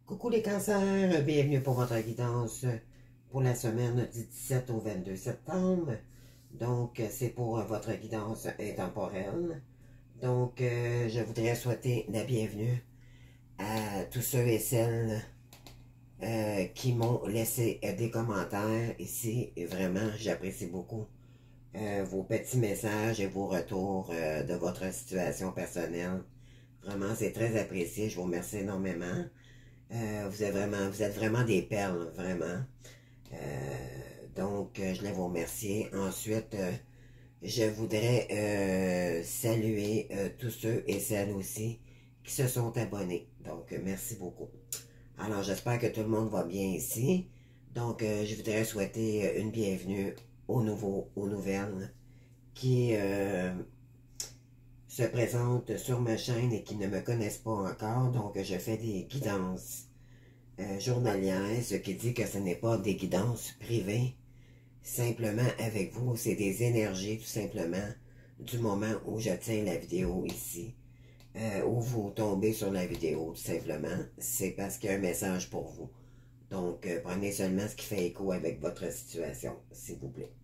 Coucou les cancers, bienvenue pour votre guidance pour la semaine du 17 au 22 septembre. Donc, c'est pour votre guidance intemporelle. Donc, je voudrais souhaiter la bienvenue à tous ceux et celles qui m'ont laissé des commentaires ici. Et vraiment, j'apprécie beaucoup vos petits messages et vos retours de votre situation personnelle. Vraiment, c'est très apprécié. Je vous remercie énormément. Vous êtes vraiment des perles, vraiment. Donc, je voulais vous remercier. Ensuite, je voudrais saluer tous ceux et celles aussi qui se sont abonnés. Donc, merci beaucoup. Alors, j'espère que tout le monde va bien ici. Donc, je voudrais souhaiter une bienvenue aux nouveaux, aux nouvelles qui se présentent sur ma chaîne et qui ne me connaissent pas encore. Donc, je fais des guidances journalière, ce qui dit que ce n'est pas des guidances privées, simplement avec vous, c'est des énergies tout simplement du moment où je tiens la vidéo ici, où vous tombez sur la vidéo tout simplement, c'est parce qu'il y a un message pour vous. Donc, prenez seulement ce qui fait écho avec votre situation, s'il vous plaît.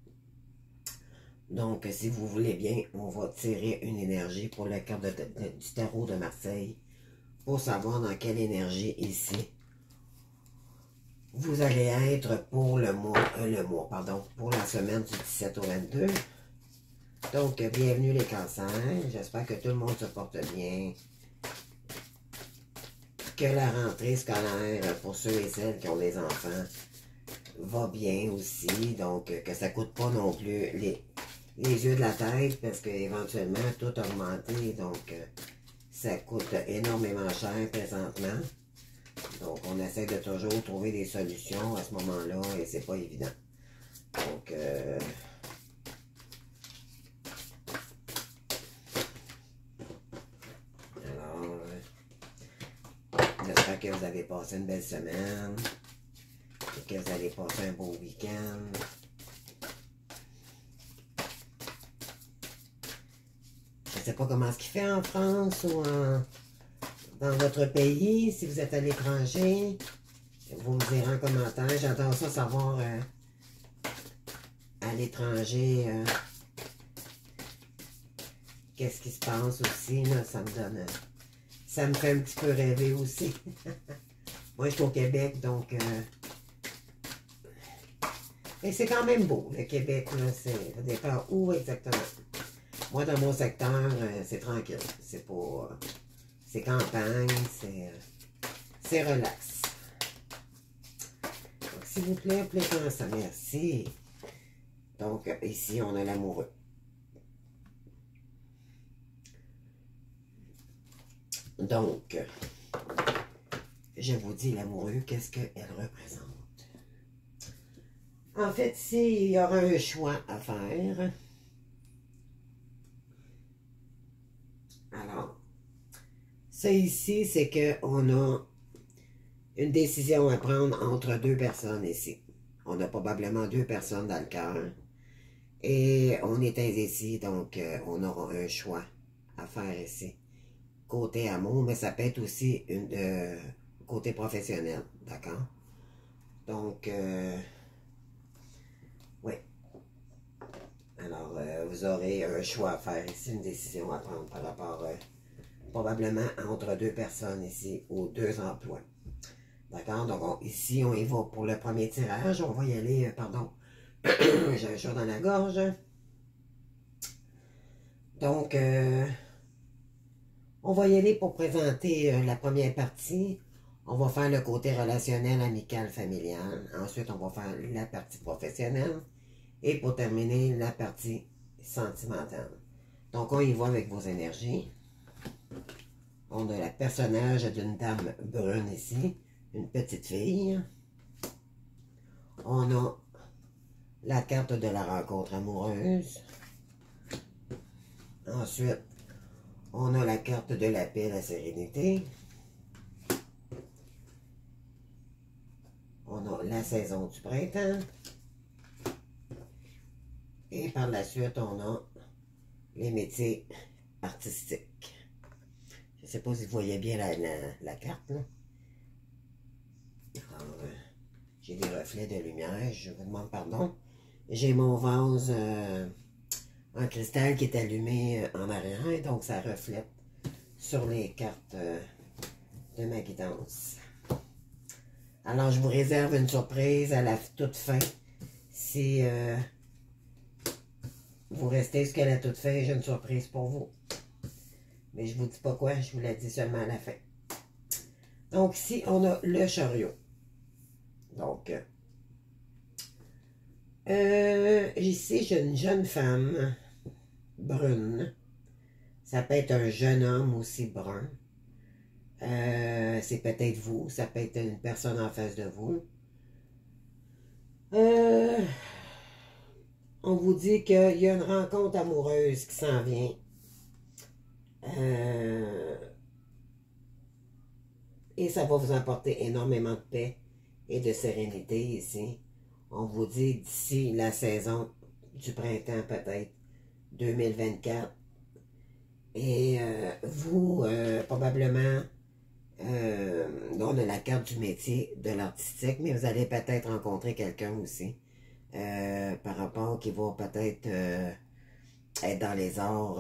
Donc, si vous voulez bien, on va tirer une énergie pour la carte du tarot de Marseille, pour savoir dans quelle énergie ici vous allez être pour pour la semaine du 17 au 22. Donc, bienvenue les cancers. J'espère que tout le monde se porte bien. Que la rentrée scolaire, pour ceux et celles qui ont des enfants, va bien aussi. Donc, que ça ne coûte pas non plus les yeux de la tête, parce qu'éventuellement, tout a augmenté. Donc, ça coûte énormément cher présentement. Donc, on essaie de toujours trouver des solutions à ce moment-là et c'est pas évident. Donc, alors, j'espère que vous avez passé une belle semaine et que vous allez passer un beau week-end. Je ne sais pas comment ce qu'il fait en France ou dans votre pays, si vous êtes à l'étranger. Vous me direz en commentaire. J'adore ça savoir à l'étranger qu'est-ce qui se passe aussi. Là, ça me donne... ça me fait un petit peu rêver aussi. Moi, je suis au Québec, donc... et c'est quand même beau, le Québec, là. Ça dépend où exactement. Moi, dans mon secteur, c'est tranquille. C'est pas... c'est campagne, c'est relax. Donc, s'il vous plaît, appelez-moi ça. Merci. Donc, ici, on a l'amoureux. Donc, je vous dis l'amoureux, qu'est-ce qu'elle représente? En fait, ici, il y aura un choix à faire. Alors, ça ici, c'est qu'on a une décision à prendre entre deux personnes ici. On a probablement deux personnes dans le cœur. Et on est indécis, donc on aura un choix à faire ici. Côté amour, mais ça peut être aussi côté professionnel, d'accord? Donc, oui. Alors, vous aurez un choix à faire ici, une décision à prendre par rapport, probablement entre deux personnes ici, ou deux emplois. D'accord? Donc, ici, on y va pour le premier tirage. On va y aller, pardon, j'ai un chat dans la gorge. Donc, on va y aller pour présenter la première partie. On va faire le côté relationnel, amical, familial. Ensuite, on va faire la partie professionnelle. Et pour terminer, la partie sentimentale. Donc, on y va avec vos énergies. On a le personnage d'une dame brune ici, une petite fille. On a la carte de la rencontre amoureuse. Ensuite, on a la carte de la paix, la sérénité. On a la saison du printemps. Et par la suite, on a les métiers artistiques. Je ne sais pas si vous voyez bien la carte, là. des reflets de lumière, je vous demande pardon. J'ai mon vase en cristal qui est allumé en arrière, donc ça reflète sur les cartes de ma guidance. Alors, je vous réserve une surprise à la toute fin. Si vous restez jusqu'à la toute fin, j'ai une surprise pour vous. Mais je ne vous dis pas quoi, je vous la dis seulement à la fin. Donc, ici, on a le chariot. Donc, ici, j'ai une jeune femme brune. Ça peut être un jeune homme aussi brun. C'est peut-être vous, ça peut être une personne en face de vous. On vous dit qu'il y a une rencontre amoureuse qui s'en vient. Et ça va vous apporter énormément de paix et de sérénité ici. On vous dit d'ici la saison du printemps peut-être 2024. Et vous, probablement, on a la carte du métier de l'artistique, mais vous allez peut-être rencontrer quelqu'un aussi par rapport qui va peut-être être dans les arts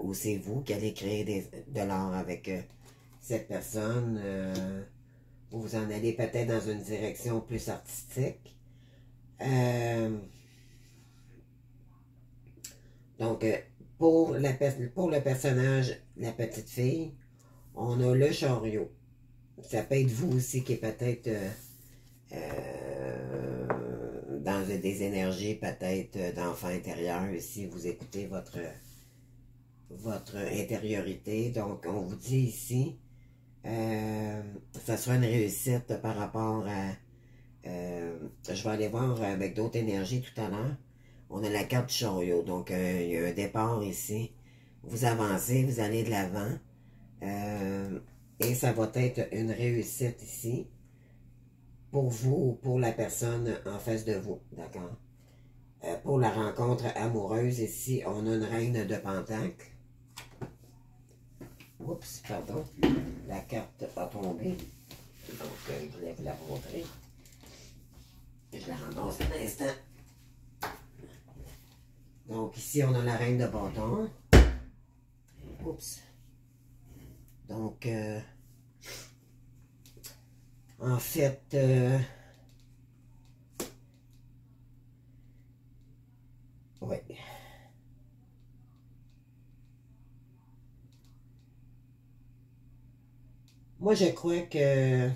ou c'est vous qui allez créer de l'art avec cette personne. Vous en allez peut-être dans une direction plus artistique. Donc, pour le personnage, la petite fille, on a le chariot. Ça peut être vous aussi qui est peut-être dans des énergies peut-être d'enfant intérieur si vous écoutez votre intériorité. Donc, on vous dit ici, ça sera une réussite par rapport à... je vais aller voir avec d'autres énergies tout à l'heure. On a la carte du chariot. Donc, il y a un départ ici. Vous avancez, vous allez de l'avant. Et ça va être une réussite ici pour vous ou pour la personne en face de vous, d'accord? Pour la rencontre amoureuse, ici, on a une reine de Pentacle. Oups, pardon. La carte a tombé. Donc, je voulais vous la montrer. Je la ramasse un instant. Donc, ici, on a la reine de bâton. Oups. Donc, en fait, oui. Moi, je crois que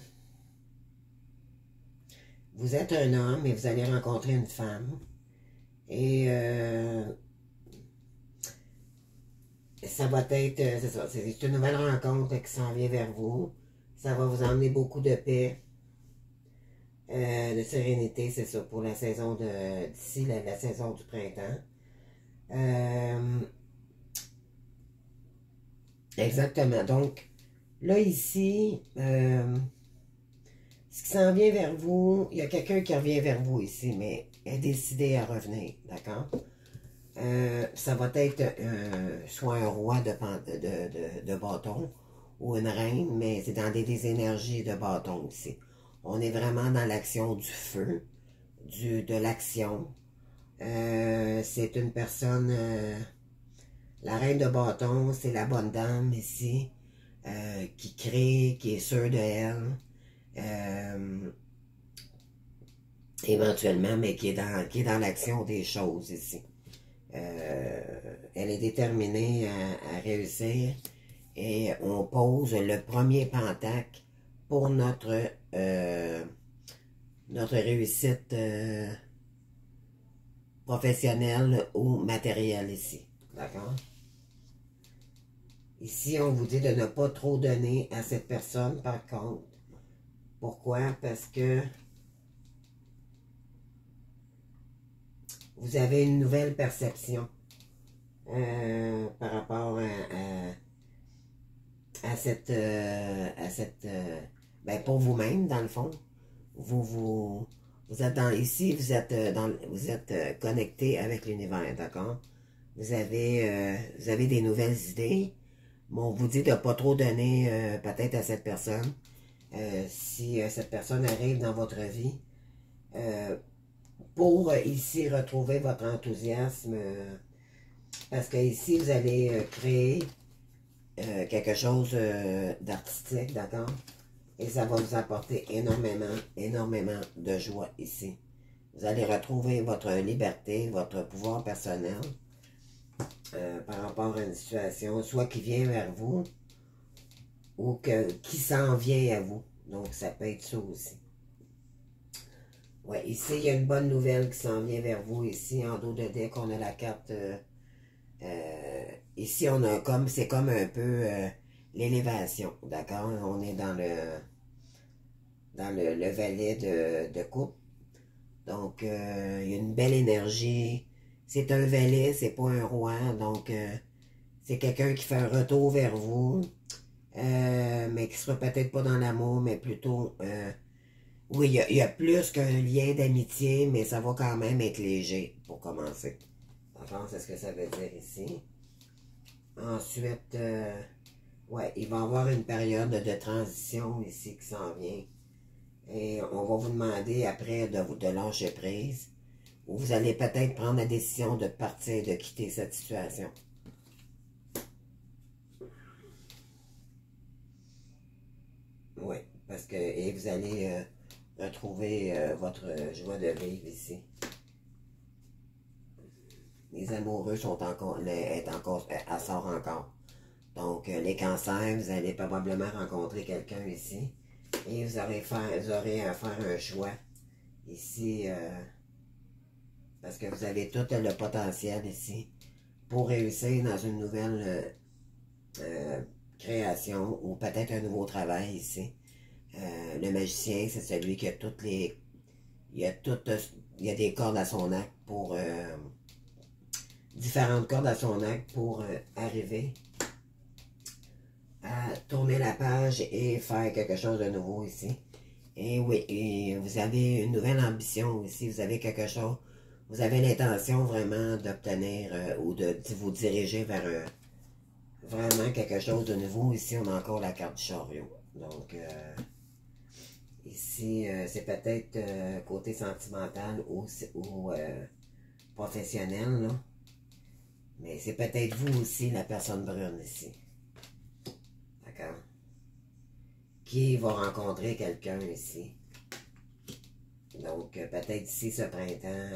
vous êtes un homme et vous allez rencontrer une femme. Et ça va être, c'est ça, c'est une nouvelle rencontre qui s'en vient vers vous. Ça va vous emmener beaucoup de paix, de sérénité, c'est ça, pour la saison d'ici la saison du printemps. Exactement. Donc, là, ici, ce qui s'en vient vers vous, il y a quelqu'un qui revient vers vous ici, mais est décidé à revenir, d'accord? Ça va être soit un roi de bâton ou une reine, mais c'est dans des énergies de bâton ici. On est vraiment dans l'action du feu, de l'action. C'est une personne, la reine de bâton, c'est la bonne dame ici, qui crée, qui est sûre de elle, éventuellement, mais qui est dans l'action des choses ici. Elle est déterminée à réussir et on pose le premier pentacle pour notre réussite professionnelle ou matérielle ici. D'accord? Ici, on vous dit de ne pas trop donner à cette personne, par contre. Pourquoi? Parce que vous avez une nouvelle perception par rapport à cette ben pour vous-même, dans le fond. Vous êtes ici, vous êtes connecté avec l'univers, d'accord? Vous avez des nouvelles idées. Bon, on vous dit de ne pas trop donner peut-être à cette personne. Si cette personne arrive dans votre vie, pour ici retrouver votre enthousiasme, parce que ici vous allez créer quelque chose d'artistique, d'accord? Et ça va vous apporter énormément de joie ici. Vous allez retrouver votre liberté, votre pouvoir personnel par rapport à une situation, soit qui vient vers vous ou qui s'en vient à vous. Donc, ça peut être ça aussi. Ouais, ici, il y a une bonne nouvelle qui s'en vient vers vous. Ici, en dos de deck, on a la carte... ici, on a comme... C'est comme un peu l'élévation, d'accord? On est dans le valet de coupe. Donc, il y a une belle énergie. C'est un valet, c'est pas un roi. Donc, c'est quelqu'un qui fait un retour vers vous. Mais qui sera peut-être pas dans l'amour, mais plutôt... oui, il y a plus qu'un lien d'amitié, mais ça va quand même être léger pour commencer. D'accord, c'est ce que ça veut dire ici. Ensuite, ouais, il va y avoir une période de transition ici qui s'en vient. Et on va vous demander après de lâcher prise. Ou vous allez peut-être prendre la décision de partir, de quitter cette situation. Oui, parce que et vous allez retrouver votre joie de vivre ici. Les amoureux sont encore, elle sort encore. Donc, les cancers, vous allez probablement rencontrer quelqu'un ici. Et vous aurez à faire un choix ici. Parce que vous avez tout le potentiel ici pour réussir dans une nouvelle création ou peut-être un nouveau travail ici. Le magicien, c'est celui qui a toutes les... Il y a des cordes à son arc pour... différentes cordes à son arc pour arriver à tourner la page et faire quelque chose de nouveau ici. Et oui, et vous avez une nouvelle ambition ici, vous avez quelque chose, vous avez l'intention vraiment d'obtenir ou de vous diriger vers vraiment quelque chose de nouveau. Ici, on a encore la carte du chariot. Donc, ici, c'est peut-être côté sentimental ou professionnel, là. Mais c'est peut-être vous aussi, la personne brune ici. D'accord? Qui va rencontrer quelqu'un ici. Donc, peut-être ici, ce printemps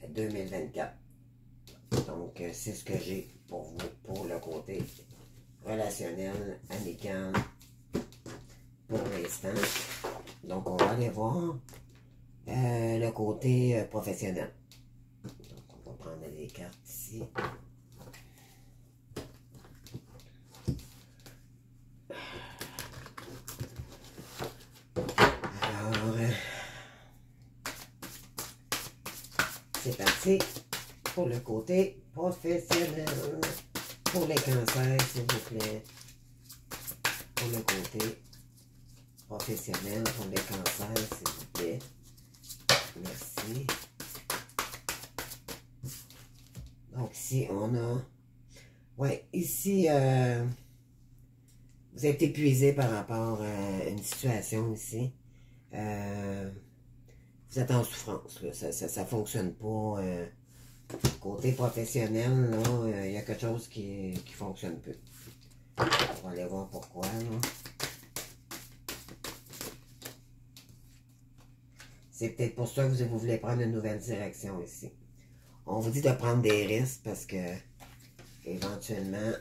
2024. Donc, c'est ce que j'ai pour vous, pour le côté relationnel, amical, pour l'instant. Donc, on va aller voir le côté professionnel. Donc, on va prendre les cartes ici. Alors, c'est parti pour le côté professionnel. Pour les cancers, s'il vous plaît. Pour le côté professionnel, pour les cancers, s'il vous plaît. Merci. Donc ici, on a... Ouais, ici, vous êtes épuisé par rapport à une situation ici. Vous êtes en souffrance, là. Ça fonctionne pas. Côté professionnel, là, il y a quelque chose qui fonctionne peu. On va aller voir pourquoi, là. C'est peut-être pour ça que vous voulez prendre une nouvelle direction ici. On vous dit de prendre des risques parce que éventuellement,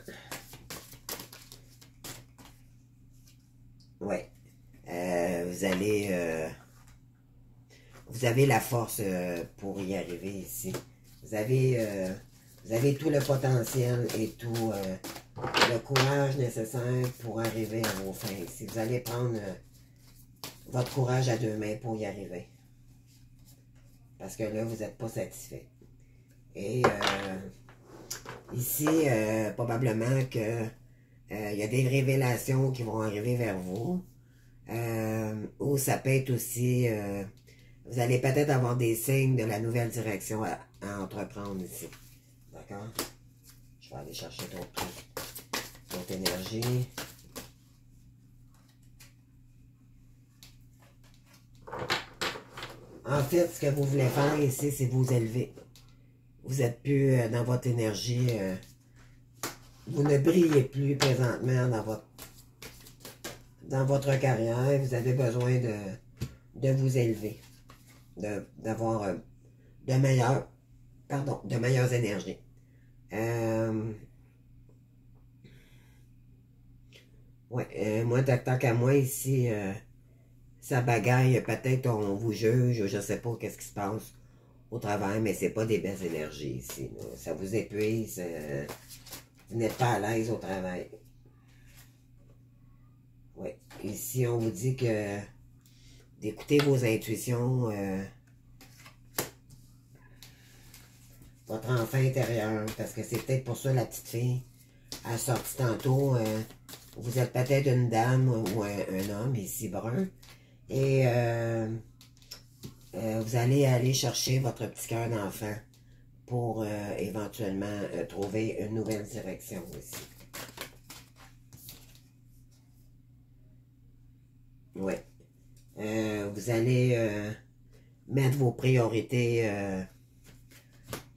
ouais, vous avez la force pour y arriver ici. Vous avez tout le potentiel et tout le courage nécessaire pour arriver à vos fins ici. Vous allez prendre votre courage à deux mains pour y arriver. Parce que là, vous n'êtes pas satisfait. Et ici, probablement que il y a des révélations qui vont arriver vers vous. Ou ça peut être aussi... vous allez peut-être avoir des signes de la nouvelle direction à entreprendre ici. D'accord? Je vais aller chercher d'autres énergies. En fait, ce que vous voulez faire ici, c'est vous élever. Vous n'êtes plus dans votre énergie. Vous ne brillez plus présentement dans votre carrière. Vous avez besoin de vous élever. D'avoir de meilleures énergies. Ouais, moi, tant qu'à moi ici, ça bagaille, peut-être on vous juge, je sais pas qu'est-ce qui se passe au travail, mais c'est pas des belles énergies ici. Là. Ça vous épuise, vous n'êtes pas à l'aise au travail. Ouais, ici on vous dit que d'écouter vos intuitions, votre enfant intérieur, parce que c'est peut-être pour ça la petite fille a sorti tantôt. Vous êtes peut-être une dame ou un homme ici brun. Et vous allez aller chercher votre petit cœur d'enfant pour éventuellement trouver une nouvelle direction ici. Oui. Vous allez mettre vos priorités.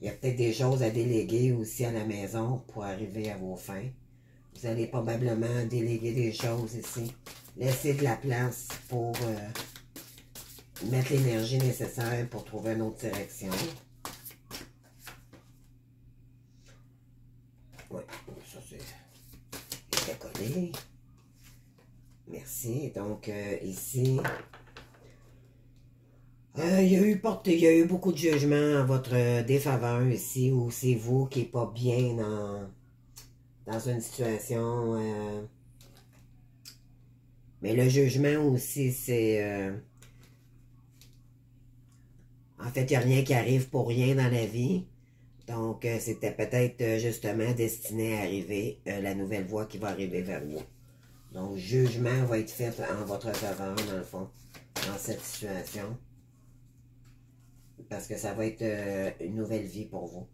Il y a peut-être des choses à déléguer aussi à la maison pour arriver à vos fins. Vous allez probablement déléguer des choses ici. Laisser de la place pour mettre l'énergie nécessaire pour trouver une autre direction. Oui, ça c'est collé. Merci. Donc, ici, il y a eu beaucoup de jugements en votre défaveur ici, où c'est vous qui n'êtes pas bien dans une situation. Mais le jugement aussi, c'est... en fait, il n'y a rien qui arrive pour rien dans la vie. Donc, c'était peut-être justement destiné à arriver, la nouvelle voie qui va arriver vers vous. Donc, jugement va être fait en votre faveur, dans le fond, dans cette situation. Parce que ça va être une nouvelle vie pour vous.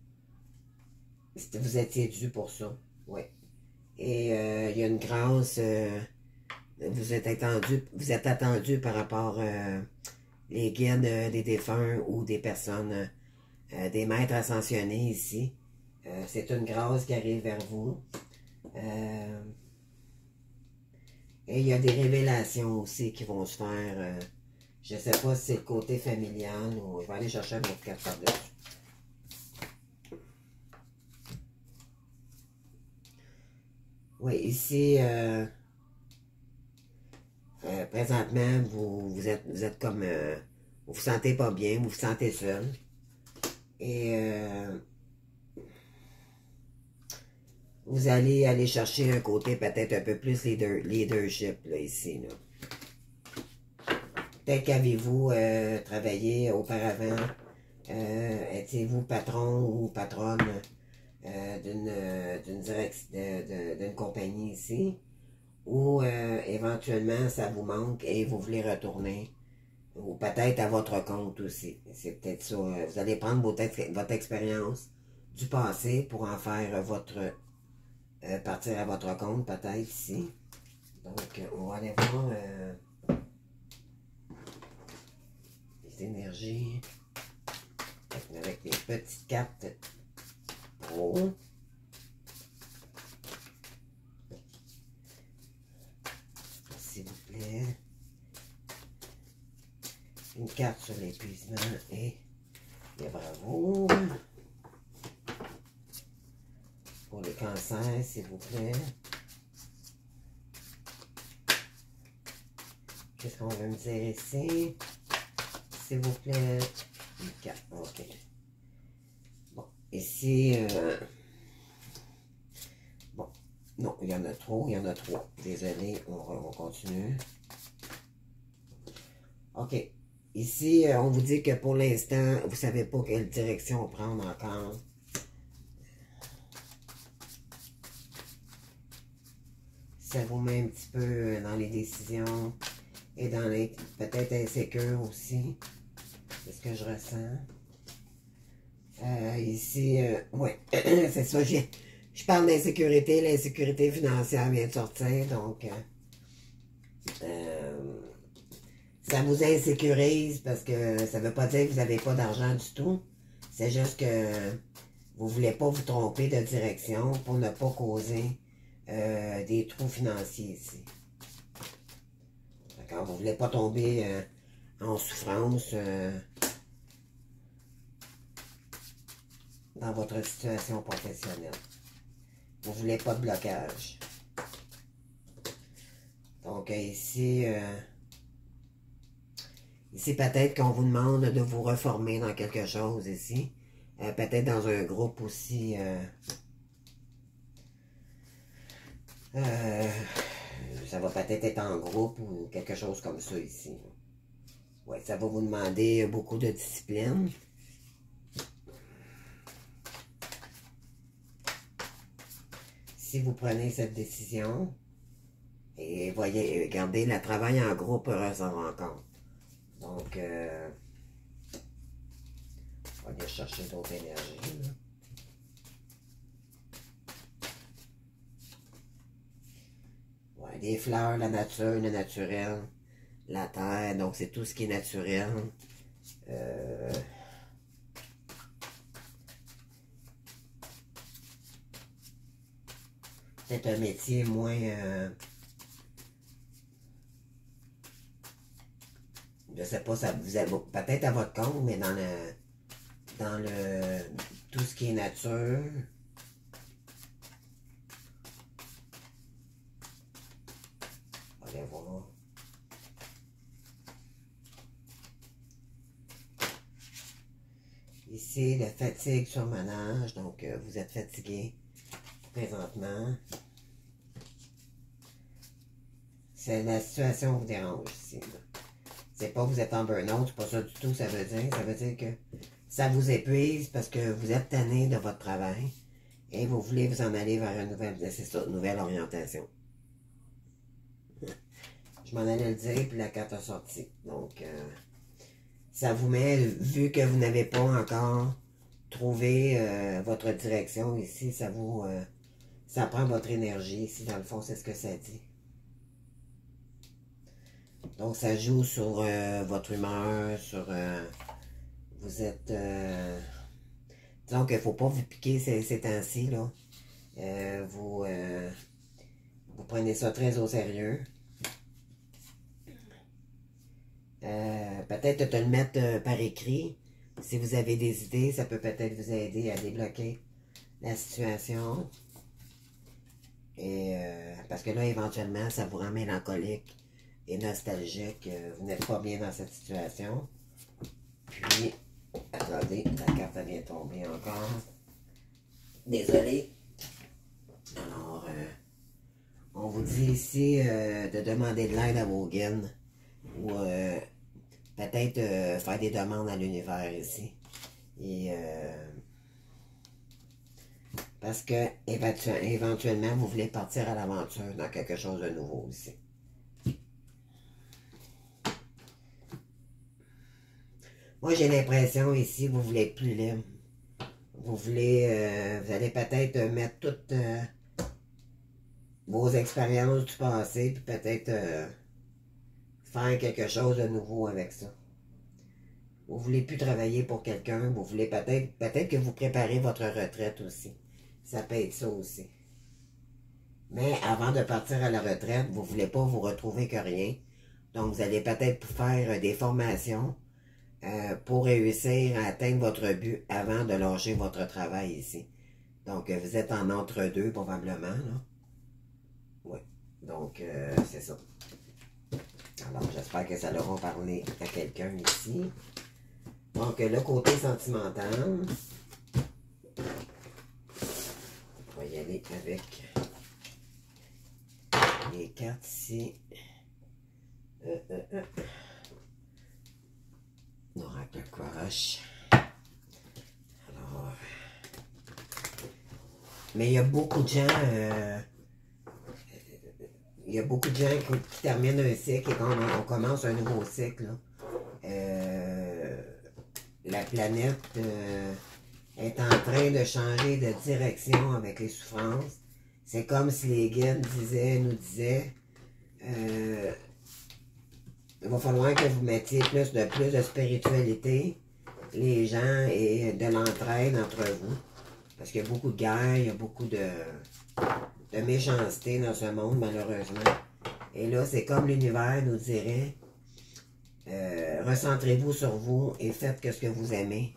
Vous étiez dû pour ça. Oui. Et il y a une grâce. Vous êtes attendu par rapport les guides des défunts ou des personnes, des maîtres ascensionnés ici. C'est une grâce qui arrive vers vous. Et il y a des révélations aussi qui vont se faire. Je ne sais pas si c'est le côté familial ou je vais aller chercher un autre carte par-dessus. Oui, ici, présentement, vous êtes comme... vous vous sentez pas bien, vous vous sentez seul. Et vous allez aller chercher un côté peut-être un peu plus leadership, là, ici, là. Peut-être qu'avez-vous travaillé auparavant, étiez-vous patron ou patronne d'une compagnie ici, ou éventuellement ça vous manque et vous voulez retourner, ou peut-être à votre compte aussi. C'est peut-être ça. Vous allez prendre votre expérience du passé pour en faire partir à votre compte peut-être ici. Donc, on va aller voir les énergies avec les petites cartes pro. S'il vous plaît. Une carte sur l'épuisement et les bravos. Pour les cancers, s'il vous plaît. Qu'est-ce qu'on veut me dire ici? S'il vous plaît. Une carte, ok. Bon, ici, bon, non, il y en a trop, Désolé, on continue. Ok. Ici, on vous dit que pour l'instant, vous ne savez pas quelle direction prendre encore. Ça vous met un petit peu dans les décisions et dans les peut-être insécure aussi. C'est ce que je ressens. Ici, ouais, c'est ça. Je parle d'insécurité. L'insécurité financière vient de sortir, donc ça vous insécurise parce que ça ne veut pas dire que vous n'avez pas d'argent du tout. C'est juste que vous ne voulez pas vous tromper de direction pour ne pas causer des trous financiers ici. D'accord? Vous ne voulez pas tomber en souffrance dans votre situation professionnelle. Vous ne voulez pas de blocage. Donc ici, ici peut-être qu'on vous demande de vous reformer dans quelque chose ici. Peut-être dans un groupe aussi. Ça va peut-être être en groupe ou quelque chose comme ça ici. Ouais, ça va vous demander beaucoup de discipline. Si vous prenez cette décision, et voyez, regardez, le travail en groupe s'en rend compte. Donc, on va aller chercher d'autres énergies. Là. Ouais, les fleurs, la nature, le naturel, la terre, donc c'est tout ce qui est naturel. Peut-être un métier moins... je sais pas, ça vous avez peut-être à votre compte, mais dans le tout ce qui est nature. Allez voir. Ici, la fatigue surmenage, donc vous êtes fatigué présentement. C'est la situation qui vous dérange ici. C'est pas que vous êtes en burn-out, c'est pas ça du tout, ça veut dire que ça vous épuise parce que vous êtes tanné de votre travail et vous voulez vous en aller vers une nouvelle orientation. Je m'en allais le dire, puis la carte a sorti. Donc, ça vous met, vu que vous n'avez pas encore trouvé votre direction ici, ça prend votre énergie ici, dans le fond, c'est ce que ça dit. Donc, ça joue sur votre humeur, sur... vous êtes... disons qu'il ne faut pas vous piquer ces temps-ci, là. Vous prenez ça très au sérieux. Peut-être te le mettre par écrit. Si vous avez des idées, ça peut peut-être vous aider à débloquer la situation. Et parce que là, éventuellement, ça vous rend mélancolique et nostalgique. Vous n'êtes pas bien dans cette situation. Puis, attendez, la carte vient tomber encore. Désolé. Alors, on vous dit ici de demander de l'aide à vos guides. Ou peut-être faire des demandes à l'univers ici. Et parce que éventuellement, vous voulez partir à l'aventure dans quelque chose de nouveau ici. Moi, j'ai l'impression ici, vous voulez être plus libre. Vous voulez, vous allez peut-être mettre toutes vos expériences du passé, puis peut-être faire quelque chose de nouveau avec ça. Vous voulez plus travailler pour quelqu'un, vous voulez peut-être que vous préparez votre retraite aussi. Ça peut être ça aussi. Mais avant de partir à la retraite, vous ne voulez pas vous retrouver que rien. Donc, vous allez peut-être faire des formations pour réussir à atteindre votre but avant de lâcher votre travail ici. Donc, vous êtes en entre-deux probablement, là. Oui. Donc, c'est ça. Alors, j'espère que ça leur a parlé à quelqu'un ici. Donc, le côté sentimental, on va y aller avec les cartes ici. L'oracle Korosh. Alors, mais il y a beaucoup de gens, qui terminent un cycle et quand on commence un nouveau cycle, la planète est en train de changer de direction avec les souffrances. C'est comme si les guides nous disaient, il va falloir que vous mettiez plus de spiritualité, les gens, et de l'entraide entre vous. Parce qu'il y a beaucoup de guerre, il y a beaucoup de méchanceté dans ce monde, malheureusement. Et là, c'est comme l'univers nous dirait, recentrez-vous sur vous et faites ce que vous aimez.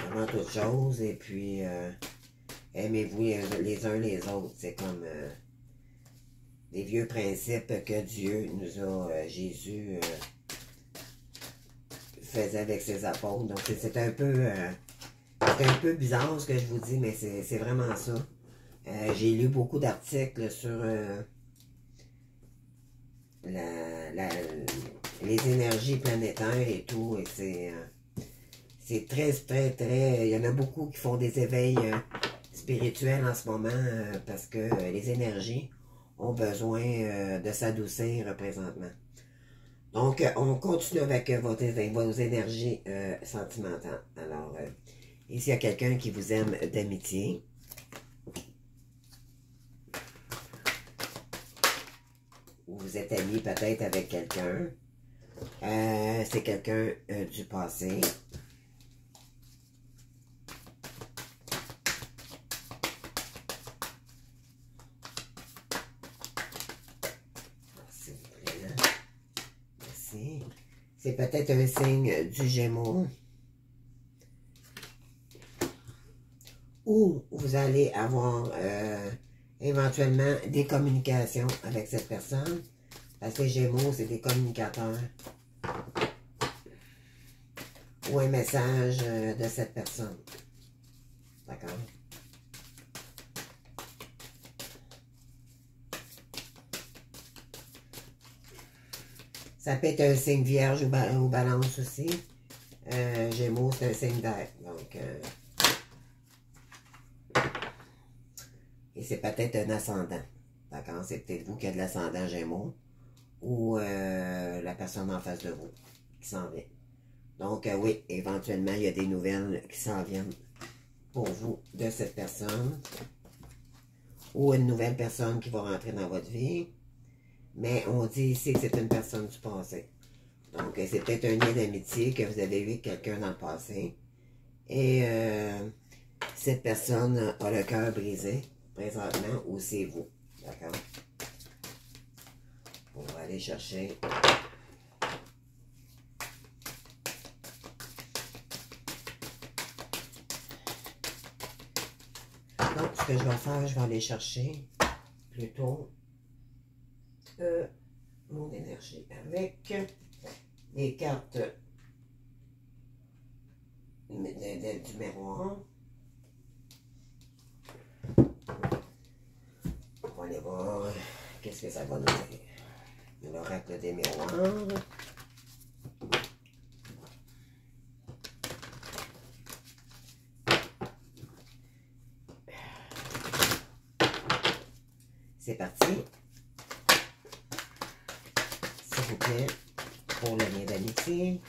Avant toute chose, et puis aimez-vous les uns les autres. C'est comme des vieux principes que Dieu nous a, Jésus faisait avec ses apôtres. Donc c'est un peu bizarre ce que je vous dis, mais c'est vraiment ça. J'ai lu beaucoup d'articles sur les énergies planétaires et tout, et c'est très... Il y en a beaucoup qui font des éveils spirituels en ce moment parce que les énergies ont besoin de s'adoucir présentement. Donc, on continue avec vos énergies sentimentales. Alors, ici, il y a quelqu'un qui vous aime d'amitié. Ou vous êtes amis peut-être avec quelqu'un. C'est quelqu'un du passé. C'est peut-être un signe du Gémeaux. Ou vous allez avoir éventuellement des communications avec cette personne. Parce que les Gémeaux, c'est des communicateurs. Ou un message de cette personne. D'accord? Ça peut être un signe vierge ou balance aussi. Gémeaux, c'est un signe d'air. Donc, et c'est peut-être un ascendant. D'accord? C'est peut-être vous qui avez de l'ascendant Gémeaux. Ou la personne en face de vous qui s'en vient. Donc, oui, éventuellement, il y a des nouvelles qui s'en viennent pour vous de cette personne. Ou une nouvelle personne qui va rentrer dans votre vie. Mais on dit ici que c'est une personne du passé. Donc, c'est peut-être un lien d'amitié que vous avez eu avec quelqu'un dans le passé. Et cette personne a le cœur brisé présentement, ou c'est vous. D'accord? On va aller chercher. Donc, ce que je vais faire, je vais aller chercher plutôt mon énergie avec les cartes du miroir. On va aller voir qu'est-ce que ça va nous dire. L'oracle des miroirs. C'est parti. S'il vous plaît, pour le lien d'amitié.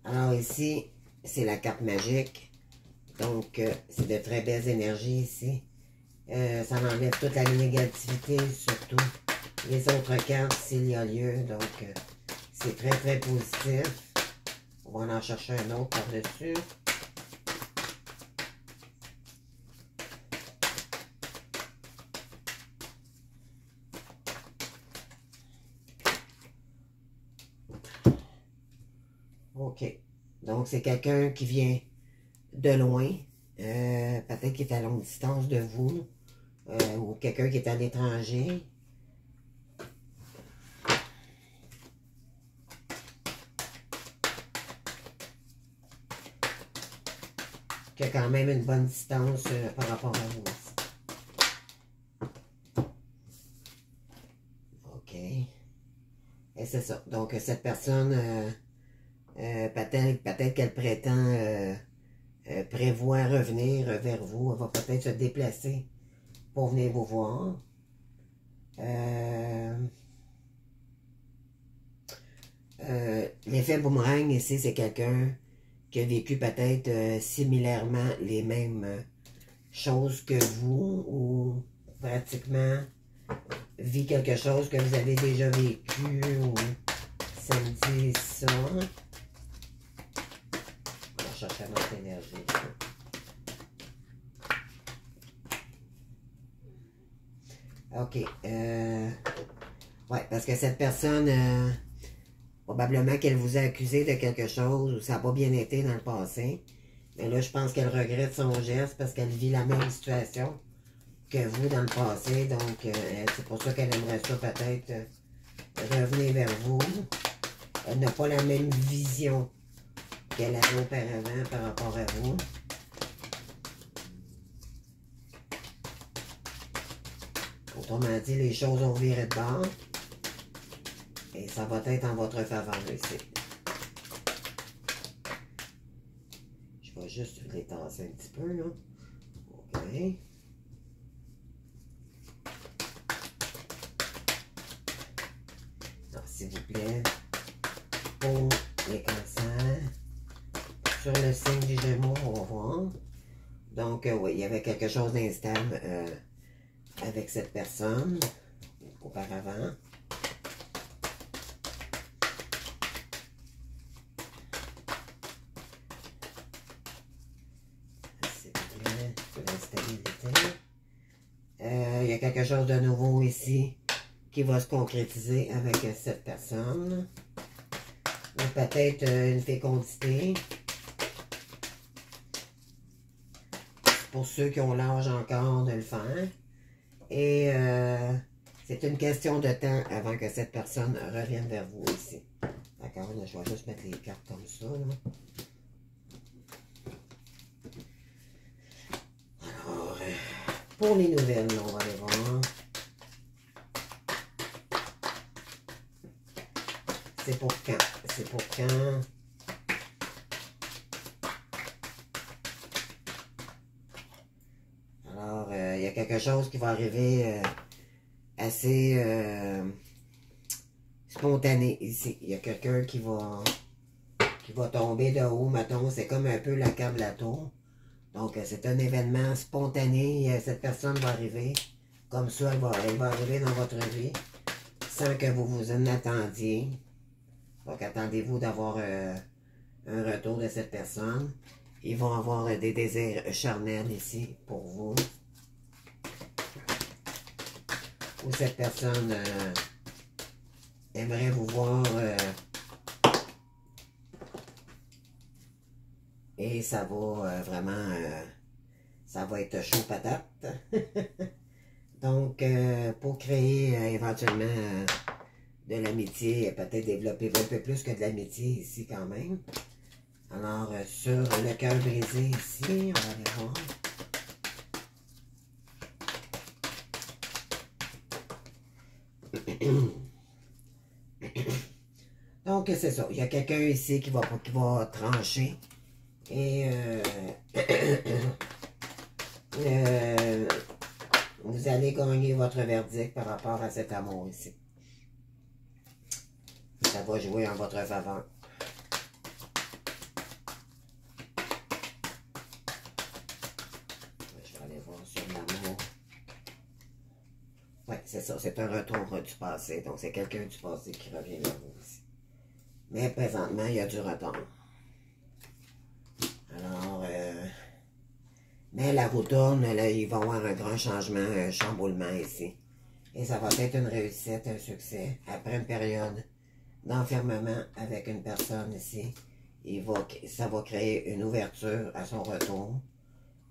Alors ici, c'est la carte magique. Donc, c'est de très belles énergies ici. Ça enlève toute la négativité, surtout les autres cartes s'il y a lieu. Donc, c'est très, très positif. On va en chercher un autre par-dessus. OK. Donc, c'est quelqu'un qui vient de loin. Peut-être qui est à longue distance de vous. Ou quelqu'un qui est à l'étranger. Qui a quand même une bonne distance par rapport à vous. OK. Et c'est ça. Donc, cette personne, peut-être qu'elle prétend, prévoit revenir vers vous. Elle va peut-être se déplacer pour venir vous voir. L'effet boomerang ici, c'est quelqu'un qui a vécu peut-être similairement les mêmes choses que vous, ou pratiquement vit quelque chose que vous avez déjà vécu ou ça me dit ça. On va chercher notre énergie. OK. Ouais, parce que cette personne, probablement qu'elle vous a accusé de quelque chose ou ça n'a pas bien été dans le passé. Mais là, je pense qu'elle regrette son geste parce qu'elle vit la même situation que vous dans le passé. Donc, c'est pour ça qu'elle aimerait ça peut-être revenir vers vous. Elle n'a pas la même vision qu'elle avait auparavant par rapport à vous. Autrement dit, les choses ont viré de bord. Et ça va être en votre faveur ici. Je vais juste les tasser un petit peu, là. OK. Alors, s'il vous plaît, pour les cancers, sur le signe du Gémeaux, on va voir. Donc, oui, il y avait quelque chose d'instable avec cette personne auparavant. Il y a quelque chose de nouveau ici qui va se concrétiser avec cette personne. Peut-être une fécondité. Pour ceux qui ont l'âge encore de le faire. Et c'est une question de temps avant que cette personne revienne vers vous ici. D'accord, je vais juste mettre les cartes comme ça, là. Alors, pour les nouvelles, on va aller voir. C'est pour quand? C'est pour quand? Alors, il y a quelque chose qui va arriver assez spontané ici. Il y a quelqu'un qui va tomber de haut, mettons. C'est comme un peu la carte de la tour. Donc, c'est un événement spontané. Cette personne va arriver. Comme ça, elle va arriver dans votre vie sans que vous vous en attendiez. Donc, attendez-vous d'avoir un retour de cette personne. Ils vont avoir des désirs charnels ici pour vous. Ou cette personne aimerait vous voir et ça va vraiment, ça va être chaud patate. Donc, pour créer éventuellement de l'amitié, peut-être développer un peu plus que de l'amitié ici quand même. Alors, sur le cœur brisé ici, on va aller voir. Donc, c'est ça. Il y a quelqu'un ici qui va trancher. Et vous allez gagner votre verdict par rapport à cet amour ici. Ça va jouer en votre faveur. Je vais aller voir sur l'amour. Oui, c'est ça. C'est un retour du passé. Donc, c'est quelqu'un du passé qui revient vers vous ici. Mais présentement, il y a du retard. Alors, mais la roue tourne, là, il va y avoir un grand changement, un chamboulement ici. Et ça va être une réussite, un succès. Après une période d'enfermement avec une personne ici, ça va créer une ouverture à son retour.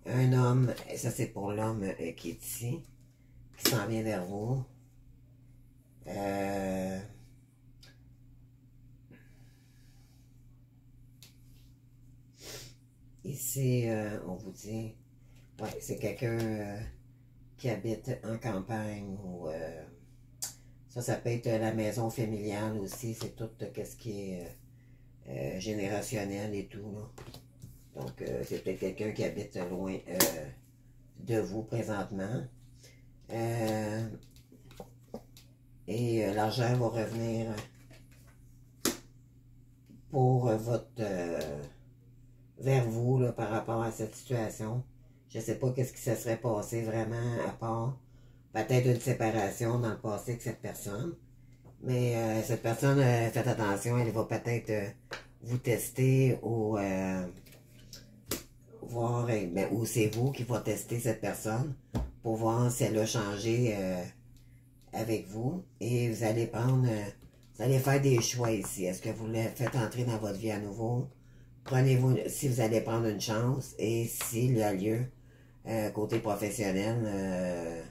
Un homme, et ça c'est pour l'homme qui est ici, qui s'en vient vers vous. Ici, on vous dit, ouais, c'est quelqu'un qui habite en campagne ou ça peut être la maison familiale aussi, c'est tout ce qui est générationnel et tout, là. Donc, c'est peut-être quelqu'un qui habite loin de vous présentement. Et l'argent va revenir pour vers vous là, par rapport à cette situation. Je ne sais pas qu'est-ce qui se serait passé vraiment à part peut-être une séparation dans le passé avec cette personne. Mais cette personne, faites attention, elle va peut-être vous tester ou voir, ou c'est vous qui va tester cette personne pour voir si elle a changé avec vous. Et vous allez prendre, vous allez faire des choix ici. Est-ce que vous le faites entrer dans votre vie à nouveau? Prenez-vous, si vous allez prendre une chance et s'il y a lieu, côté professionnel,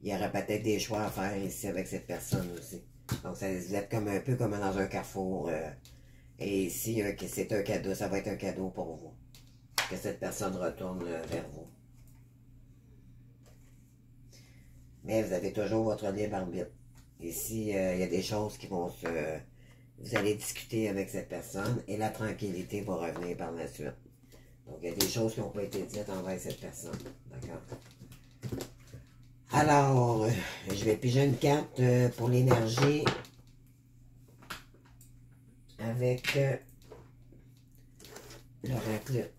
il y aurait peut-être des choix à faire ici avec cette personne aussi. Donc, ça, vous êtes comme un peu comme dans un carrefour. Et ici, c'est un cadeau, ça va être un cadeau pour vous. Que cette personne retourne vers vous. Mais vous avez toujours votre libre arbitre. Ici, il y a des choses qui vont se... Vous allez discuter avec cette personne et la tranquillité va revenir par la suite. Donc, il y a des choses qui n'ont pas été dites envers cette personne. D'accord? Alors, je vais piger une carte pour l'énergie avec l'oracle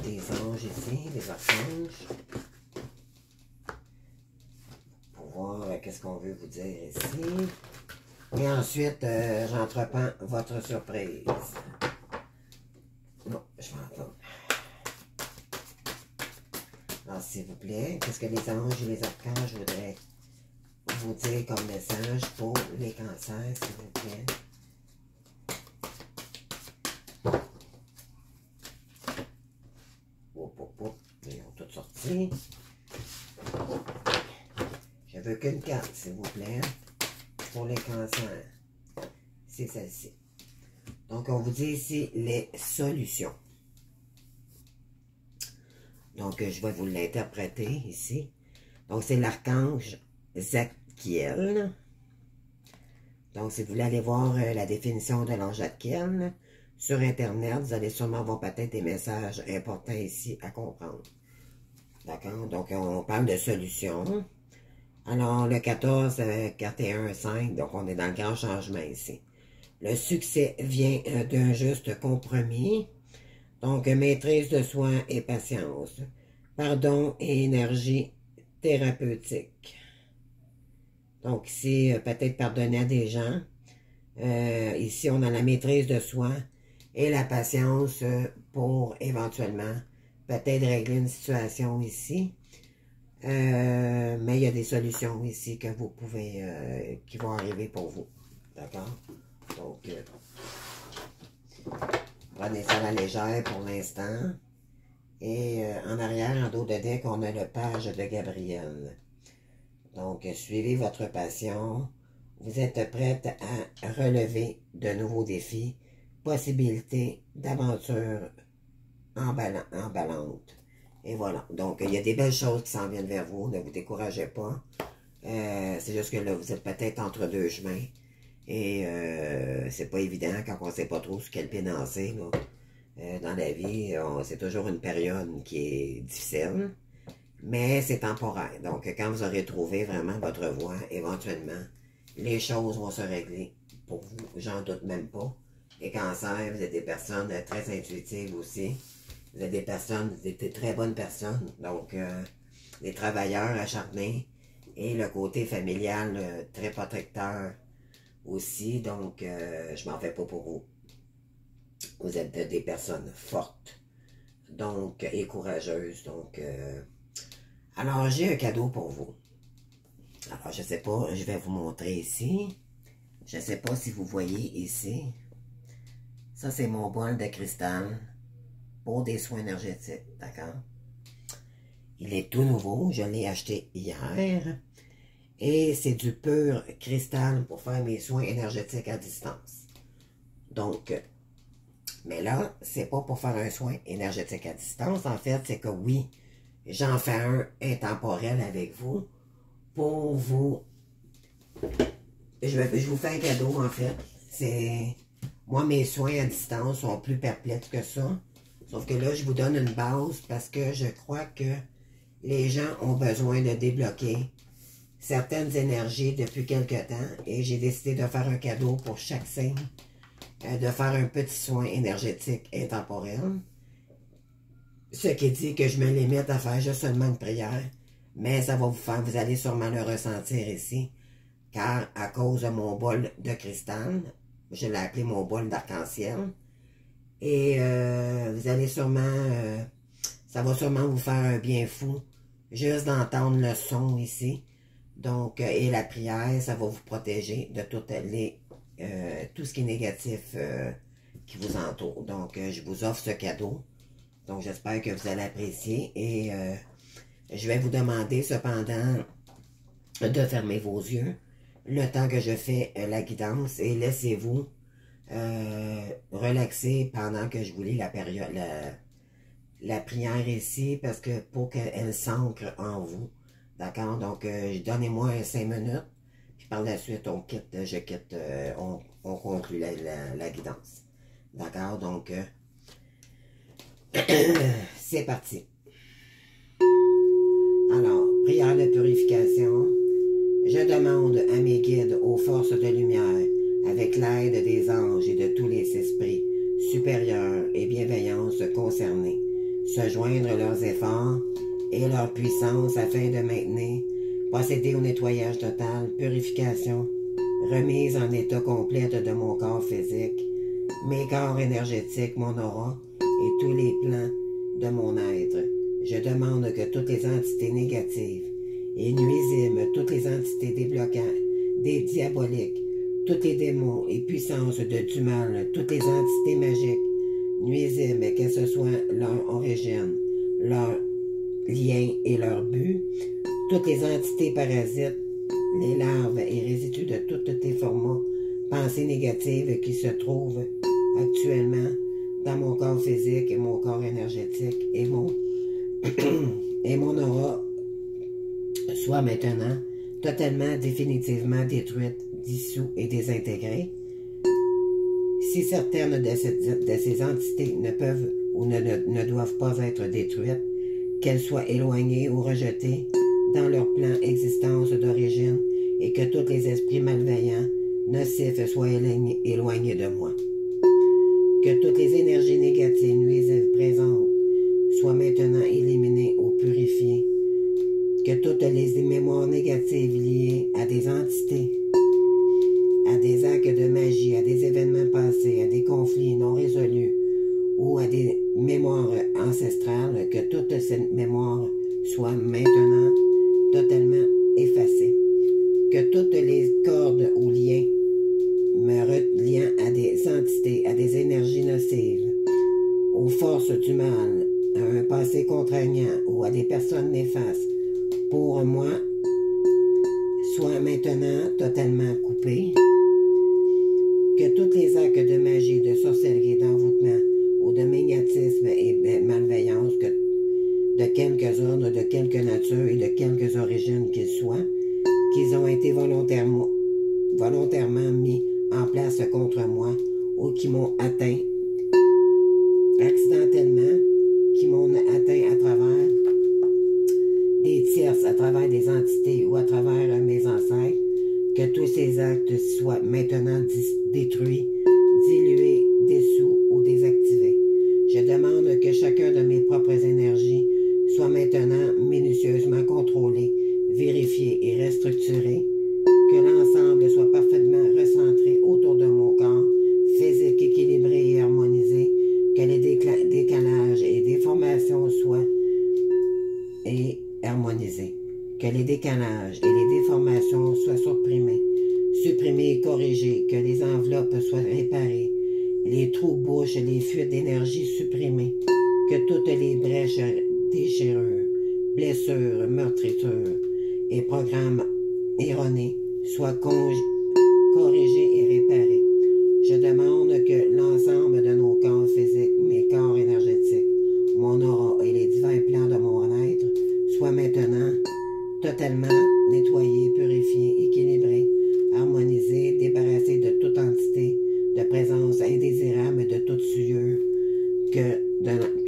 des anges ici, des archanges. Pour voir qu'est-ce qu'on veut vous dire ici. Et ensuite, j'entreprends votre surprise. Non, je vais entendre. Alors, s'il vous plaît, qu'est-ce que les anges et les archanges voudraient vous dire comme message pour les cancers, s'il vous plaît? Ils ont toutes sorti. Je veux qu'une carte, s'il vous plaît, pour les cancers. C'est celle-ci. Donc, on vous dit ici les solutions. Donc, je vais vous l'interpréter ici. Donc, c'est l'archange Zadkiel. Donc, si vous voulez aller voir la définition de l'ange Zadkiel sur Internet, vous allez sûrement avoir peut-être des messages importants ici à comprendre. D'accord? Donc, on parle de solutions. Alors, le 14, 41, 5, donc on est dans le grand changement ici. Le succès vient d'un juste compromis. Donc, maîtrise de soi et patience. Pardon et énergie thérapeutique. Donc, ici, peut-être pardonner à des gens. Ici, on a la maîtrise de soi et la patience pour éventuellement peut-être régler une situation ici. Mais il y a des solutions ici que vous pouvez, qui vont arriver pour vous. D'accord? Donc, prenez ça à la légère pour l'instant. Et en arrière, en dos de deck, on a le page de Gabriel. Donc, suivez votre passion. Vous êtes prête à relever de nouveaux défis, possibilités d'aventures emballantes. Et voilà. Donc, il y a des belles choses qui s'en viennent vers vous. Ne vous découragez pas. C'est juste que là, vous êtes peut-être entre deux chemins. Et c'est pas évident quand on ne sait pas trop sur quel pied danser. Dans la vie, c'est toujours une période qui est difficile. Mais c'est temporaire. Donc, quand vous aurez trouvé vraiment votre voie, éventuellement, les choses vont se régler pour vous. J'en doute même pas. Les cancers, vous êtes des personnes très intuitives aussi. Vous êtes des personnes, vous êtes des très bonnes personnes. Donc, des travailleurs acharnés. Et le côté familial, très protecteur aussi. Donc, je m'en fais pas pour vous. Vous êtes des personnes fortes. Donc, et courageuses. Donc, alors, j'ai un cadeau pour vous. Alors, je sais pas, je vais vous montrer ici. Je sais pas si vous voyez ici. Ça, c'est mon bol de cristal pour des soins énergétiques, d'accord? Il est tout nouveau, je l'ai acheté hier. Et c'est du pur cristal pour faire mes soins énergétiques à distance. Donc, mais là, c'est pas pour faire un soin énergétique à distance. En fait, c'est que oui, j'en fais un intemporel avec vous pour vous... Je vous fais un cadeau, en fait. C'est... Moi, mes soins à distance sont plus perplexes que ça. Sauf que là, je vous donne une base parce que je crois que les gens ont besoin de débloquer certaines énergies depuis quelque temps. Et j'ai décidé de faire un cadeau pour chaque signe. De faire un petit soin énergétique intemporel. Ce qui dit que je me limite à faire juste seulement une prière Mais ça va vous faire, vous allez sûrement le ressentir ici, car à cause de mon bol de cristal, je l'ai appelé mon bol d'arc-en-ciel, et vous allez sûrement, ça va sûrement vous faire un bien fou, juste d'entendre le son ici. Donc, et la prière, ça va vous protéger de tout ce qui est négatif qui vous entoure. Donc, je vous offre ce cadeau. Donc, j'espère que vous allez apprécier. Et je vais vous demander cependant de fermer vos yeux le temps que je fais la guidance. Et laissez-vous relaxer pendant que je vous lis la prière ici. Parce que pour qu'elle s'ancre en vous. D'accord? Donc, donnez-moi 5 minutes. Puis par la suite, on conclut la guidance. D'accord? Donc, c'est parti. Alors, prière de purification. Je demande à mes guides, aux forces de lumière, avec l'aide des anges et de tous les esprits supérieurs et bienveillance concernés, se joindre leurs efforts et leur puissance afin de maintenir, procéder au nettoyage total, purification, remise en état complète de mon corps physique, mes corps énergétiques, mon aura et tous les plans de mon être. Je demande que toutes les entités négatives et nuisibles, toutes les entités débloquantes, des diaboliques, tous les démons et puissances du mal, toutes les entités magiques, nuisibles, que ce soit leur origine, leur lien et leur but, toutes les entités parasites, les larves et résidus de tous tes formats, pensées négatives qui se trouvent actuellement dans mon corps physique et mon corps énergétique et mon aura soit maintenant totalement, définitivement détruite, dissoute et désintégrée. Si certaines de ces entités ne peuvent ou ne doivent pas être détruites, qu'elles soient éloignées ou rejetées dans leur plan existence d'origine et que tous les esprits malveillants, nocifs soient éloignés de moi. Que toutes les énergies négatives, nuisibles, présentes, soient maintenant éliminées ou purifiées. Que toutes les mémoires négatives liées à des entités, à des actes de magie, à des événements passés, à des conflits non résolus ou à des mémoires ancestrales, que toutes ces mémoires soient maintenant totalement effacées. Que toutes les cordes ou liens me reliant à des entités, à des énergies nocives, aux forces du mal, à un passé contraignant ou à des personnes néfastes, pour moi, soient maintenant totalement coupées. Que tous les actes de magie, de sorcellerie, d'envoûtement ou de magnétisme et malveillance, de quelques ordres, de quelque nature et de quelques origines qu'ils soient, qu'ils ont été volontairement mis en place contre moi ou qui m'ont atteint accidentellement, qui m'ont atteint à travers des tierces, à travers des entités ou à travers mes ancêtres, que tous ces actes soient maintenant détruits, dilués, dissous ou désactivés. Je demande que chacun de mes propres énergies soit maintenant minutieusement contrôlé, vérifié et restructuré, que l'ensemble soit parfaitement recentré autour de mon corps, physique, équilibré et harmonisé, que les décalages et déformations soient harmonisés, que les décalages et les déformations soient supprimés et corrigés, que les enveloppes soient réparées, les trous bouches, les fuites d'énergie supprimées, que toutes les brèches, déchirures, blessures, meurtrissures et programmes erronés soient corrigés et réparés. Je demande que l'ensemble de nos corps physiques, mes corps énergétiques, mon aura et les divers plans de mon être soient maintenant totalement nettoyés, purifiés, équilibrés, harmonisés, débarrassés de toute entité, de présence indésirable, de toute souillure, que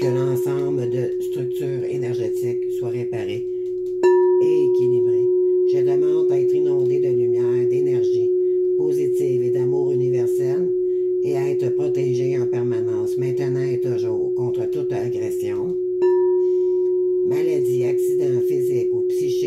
l'ensemble de structures énergétiques soit réparé et équilibré. Je demande à être inondé de lumière, d'énergie positive et d'amour universel et à être protégé en permanence, maintenant et toujours, contre toute agression, maladie, accident physique ou psychique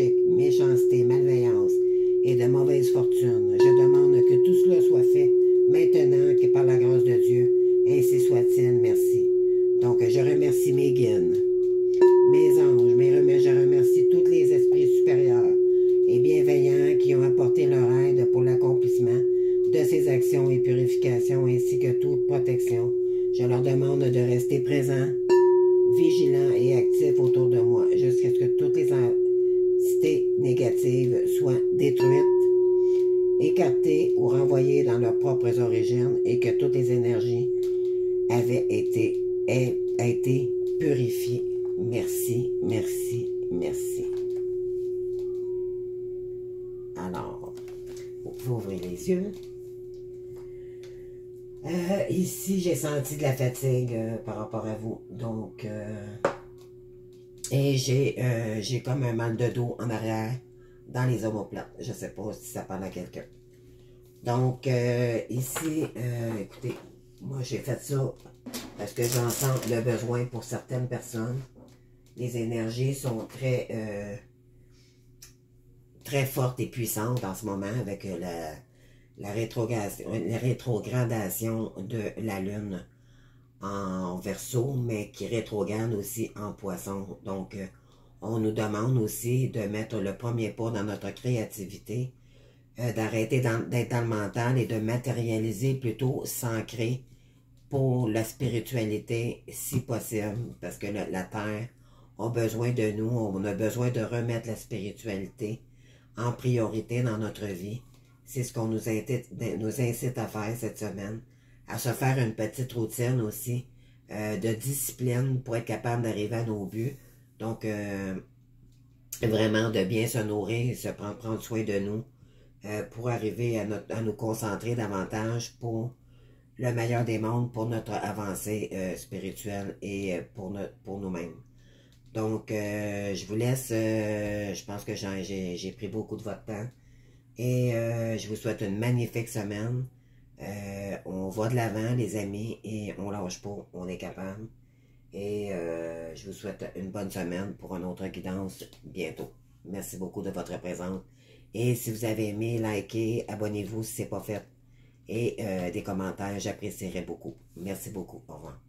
de ces actions et purifications ainsi que toute protection. Je leur demande de rester présents, vigilants et actifs autour de moi jusqu'à ce que toutes les entités négatives soient détruites, écartées ou renvoyées dans leurs propres origines et que toutes les énergies aient été purifiées. Merci, merci, merci. Alors, vous pouvez ouvrir les yeux. Ici, j'ai senti de la fatigue par rapport à vous. Donc, et j'ai comme un mal de dos en arrière dans les omoplates. Je ne sais pas si ça parle à quelqu'un. Donc, ici, écoutez, moi j'ai fait ça parce que j'en sens le besoin pour certaines personnes. Les énergies sont très fortes et puissantes en ce moment avec la rétrogradation de la Lune en Verseau, mais qui rétrograde aussi en Poisson. Donc, on nous demande aussi de mettre le premier pas dans notre créativité, d'arrêter d'être dans le mental et de matérialiser plutôt, s'ancrer pour la spiritualité si possible, parce que la Terre a besoin de nous, on a besoin de remettre la spiritualité en priorité dans notre vie. C'est ce qu'on nous incite à faire cette semaine, à se faire une petite routine aussi de discipline pour être capable d'arriver à nos buts. Donc, vraiment de bien se nourrir, prendre soin de nous pour arriver à nous concentrer davantage pour le meilleur des mondes, pour notre avancée spirituelle et pour nous-mêmes. Donc, je vous laisse, je pense que j'ai pris beaucoup de votre temps. Et je vous souhaite une magnifique semaine. On va de l'avant, les amis, et on lâche pas, on est capable. Et je vous souhaite une bonne semaine pour une autre guidance bientôt. Merci beaucoup de votre présence. Et si vous avez aimé, likez, abonnez-vous si ce n'est pas fait. Et des commentaires, j'apprécierais beaucoup. Merci beaucoup. Au revoir.